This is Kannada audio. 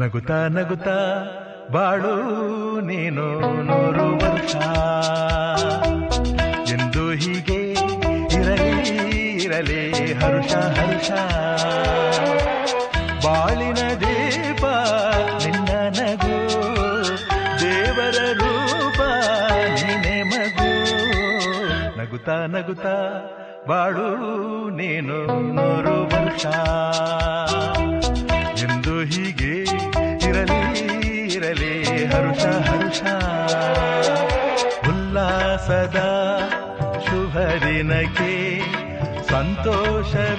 ನಗುತ್ತಾ ನಗುತ್ತಾ ಬಾಳು ನೀನು 100 ವರ್ಷ ಎಂದು ಹೀಗೆ ಇರಲಿ ಇರಲಿ ಹರುಷ ಹರುಷ ಬಾಳಿನ ದೀಪ ನಿನ್ನ ನಗು ದೇವರ ರೂಪ ನೀನೆ ಮಗು ನಗುತ್ತಾ ನಗುತ್ತಾ ಬಾಳು ನೀನು 100 ವರ್ಷ ಎಂದು ಹೀಗೆ ಇರಲಿ ಇರಲಿ ಹರುಷ ಹರುಷ ಉಲ್ಲಾಸದ ಶುಭ ದಿನಕ್ಕೆ ಸಂತೋಷವೇ